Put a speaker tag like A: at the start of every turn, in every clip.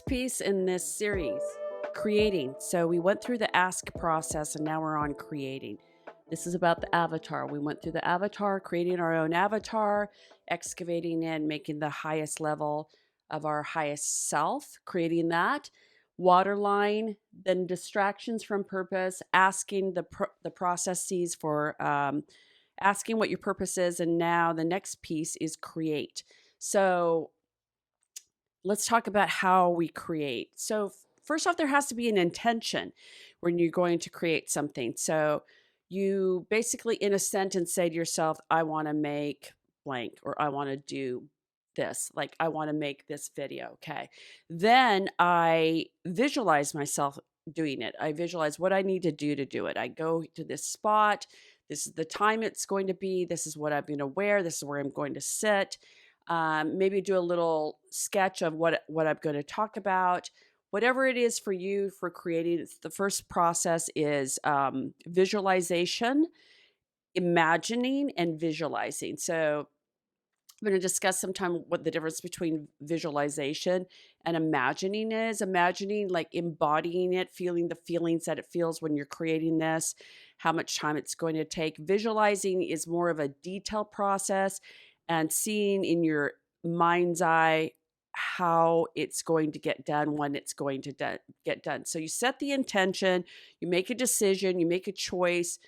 A: next piece in this series, creating. So we went through the ask process and now we're on creating. This is about the avatar. We went through the avatar, creating our own avatar, excavating in, making the highest level of our highest self, creating that. Waterline, then distractions from purpose, asking the processes for asking what your purpose is. And now the next piece is create. So let's talk about how we create. So, first off, there has to be an intention when you're going to create something. So, you basically, in a sentence, say to yourself, I want to make blank, or I want to do this, like I want to make this video. Okay. Then I visualize myself doing it. I visualize what I need to do it. I go to this spot. This is the time it's going to be. This is what I'm going to wear. This is where I'm going to sit. Maybe do a little sketch of what I'm going to talk about. Whatever it is for you for creating, the first process is visualization, imagining, and visualizing. So I'm going to discuss sometime what the difference between visualization and imagining is. Imagining, like embodying it, feeling the feelings that it feels when you're creating this, how much time it's going to take. Visualizing is more of a detailed process and seeing in your mind's eye how it's going to get done, when it's going to get done. So you set the intention, you make a decision, you make a choice.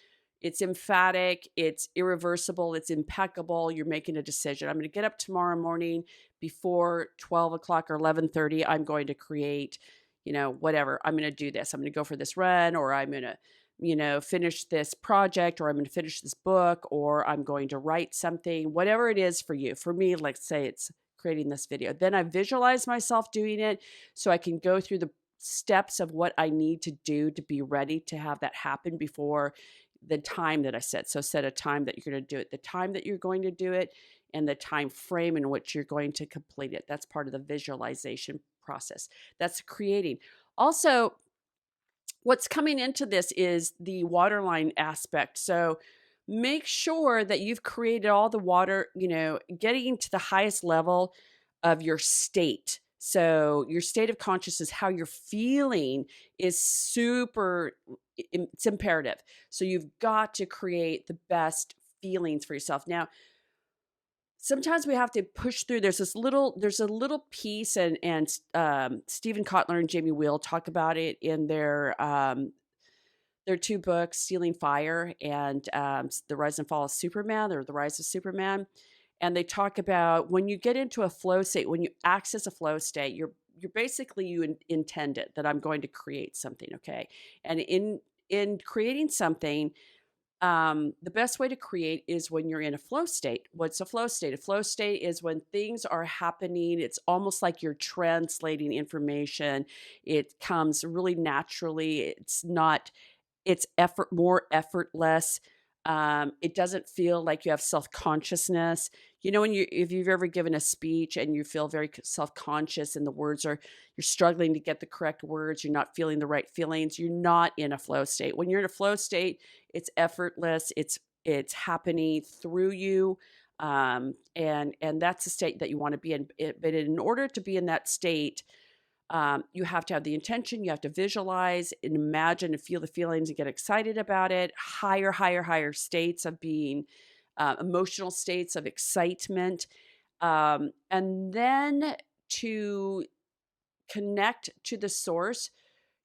A: It's emphatic, it's irreversible, it's impeccable. You're making a decision. I'm going to get up tomorrow morning before 12 o'clock or 11:30. I'm going to create, whatever. I'm going to do this. I'm going to go for this run, or I'm going to, finish this project, or I'm going to finish this book, or I'm going to write something, whatever it is for you. For me, let's say it's creating this video. Then I visualize myself doing it so I can go through the steps of what I need to do to be ready to have that happen before the time that I set. So set a time that you're going to do it, the time that you're going to do it, and the time frame in which you're going to complete it. That's part of the visualization process. That's creating. Also, what's coming into this is the waterline aspect. So make sure that you've created all the water, getting to the highest level of your state. So your state of consciousness, how you're feeling, is it's imperative. So you've got to create the best feelings for yourself. Now, sometimes we have to push through. There's a little piece, and Stephen Kotler and Jamie Wheel talk about it in their two books, Stealing Fire and The Rise and Fall of Superman, or The Rise of Superman. And they talk about when you get into a flow state, when you access a flow state, you're basically, you intend it, that I'm going to create something, okay? And in creating something, the best way to create is when you're in a flow state. What's a flow state? A flow state is when things are happening. It's almost like you're translating information. It comes really naturally. It's more effortless. It doesn't feel like you have self-consciousness. If you've ever given a speech and you feel very self-conscious and you're struggling to get the correct words, you're not feeling the right feelings, you're not in a flow state. When you're in a flow state, it's effortless. It's happening through you. And that's the state that you want to be in. But in order to be in that state, you have to have the intention, you have to visualize and imagine and feel the feelings and get excited about it. Higher states of being, emotional states of excitement. And then to connect to the source,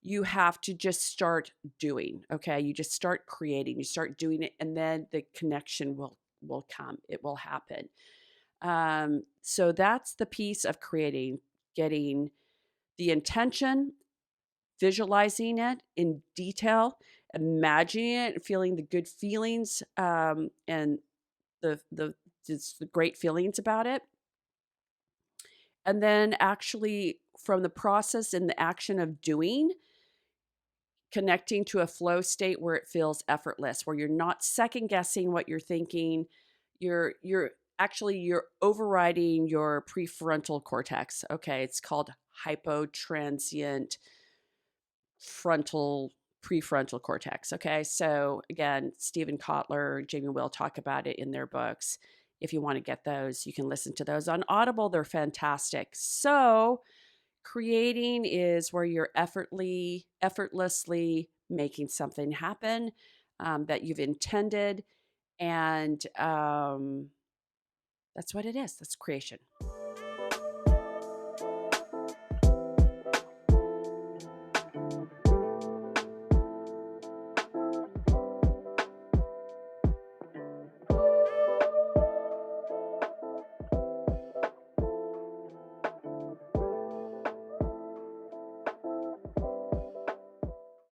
A: you have to just start doing, okay? You just start creating, you start doing it, and then the connection will come, it will happen. So that's the piece of creating, getting the intention, visualizing it in detail, imagining it, feeling the good feelings, and just the great feelings about it. And then actually, from the process and the action of doing, connecting to a flow state where it feels effortless, where you're not second guessing what you're thinking. You're overriding your prefrontal cortex. Okay, it's called hypotransient prefrontal cortex. Okay, so again, Stephen Kotler, Jamie Will talk about it in their books. If you want to get those, you can listen to those on Audible. They're fantastic. So Creating is where you're effortlessly making something happen that you've intended, and that's what it is. That's creation.